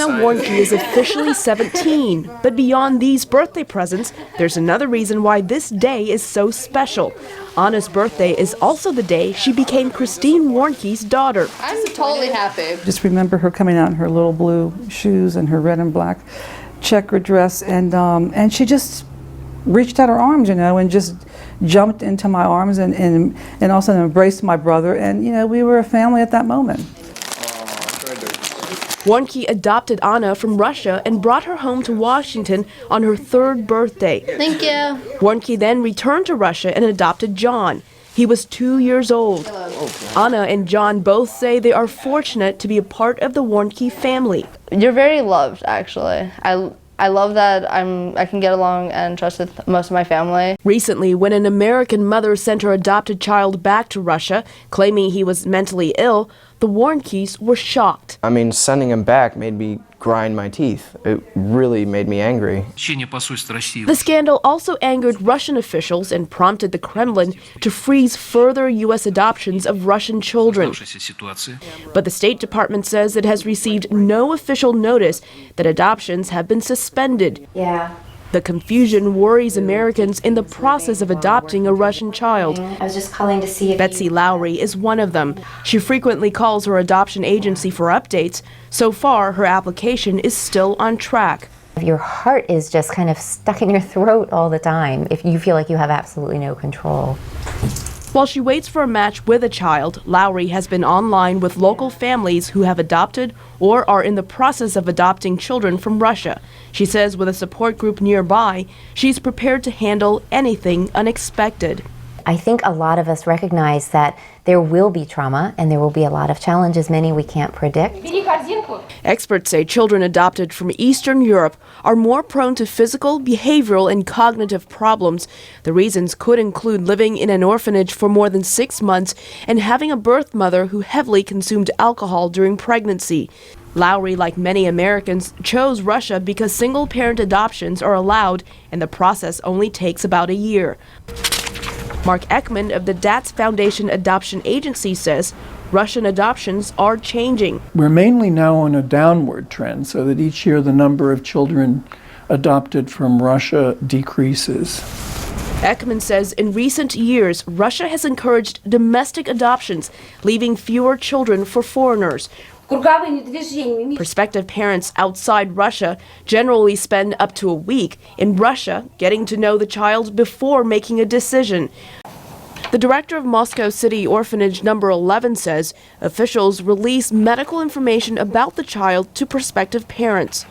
Anna Warnke is officially 17, but beyond these birthday presents, there's another reason why this day is so special. Anna's birthday is also the day she became Christine Warnke's daughter. I'm totally happy. Just remember her coming out in her little blue shoes and her red and black checkered dress, and she just reached out her arms, and just jumped into my arms and also embraced my brother, and we were a family at that moment. Warnke adopted Anna from Russia and brought her home to Washington on her 3rd birthday. Thank you. Warnke then returned to Russia and adopted John. He was 2 years old. Anna and John both say they are fortunate to be a part of the Warnke family. You're very loved, actually. I love that I can get along and trust with most of my family. Recently, when an American mother sent her adopted child back to Russia, claiming he was mentally ill, the Warnkes were shocked. Sending him back made me grind my teeth. It really made me angry. The scandal also angered Russian officials and prompted the Kremlin to freeze further U.S. adoptions of Russian children. But the State Department says it has received no official notice that adoptions have been suspended. Yeah. The confusion worries Americans in the process of adopting a Russian child. I was just calling to see if Betsy Lowry is one of them. She frequently calls her adoption agency for updates. So far, her application is still on track. your heart is just kind of stuck in your throat all the time if you feel like you have absolutely no control. While she waits for a match with a child, Lowry has been online with local families who have adopted or are in the process of adopting children from Russia. She says with a support group nearby, she's prepared to handle anything unexpected. I think a lot of us recognize that there will be trauma and there will be a lot of challenges, many we can't predict. Experts say children adopted from Eastern Europe are more prone to physical, behavioral, and cognitive problems. The reasons could include living in an orphanage for more than 6 months and having a birth mother who heavily consumed alcohol during pregnancy. Lowry, like many Americans, chose Russia because single-parent adoptions are allowed and the process only takes about a year. Mark Ekman of the DATS Foundation Adoption Agency says Russian adoptions are changing. We're mainly now on a downward trend, so that each year the number of children adopted from Russia decreases. Ekman says in recent years, Russia has encouraged domestic adoptions, leaving fewer children for foreigners. Prospective parents outside Russia generally spend up to a week in Russia getting to know the child before making a decision. The director of Moscow City Orphanage No. 11 says officials release medical information about the child to prospective parents.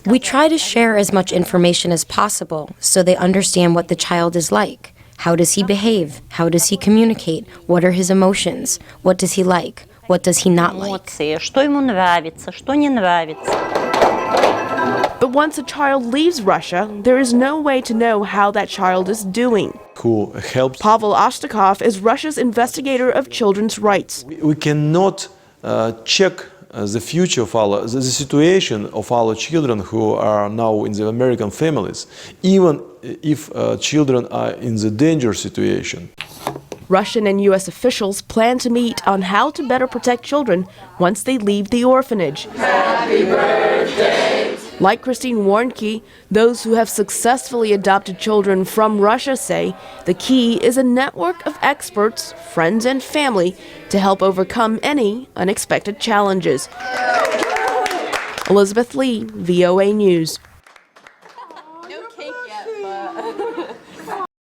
We try to share as much information as possible so they understand what the child is like. How does he behave? How does he communicate? What are his emotions? What does he like? What does he not like? But once a child leaves Russia, there is no way to know how that child is doing. Who helps? Pavel Ashtakov is Russia's investigator of children's rights. We cannot check the future of the situation of our children who are now in the American families, even if children are in the danger situation. Russian and U.S. officials plan to meet on how to better protect children once they leave the orphanage. Happy birthday! Like Christine Warnke, those who have successfully adopted children from Russia say the key is a network of experts, friends, and family to help overcome any unexpected challenges. Elizabeth Lee, VOA News.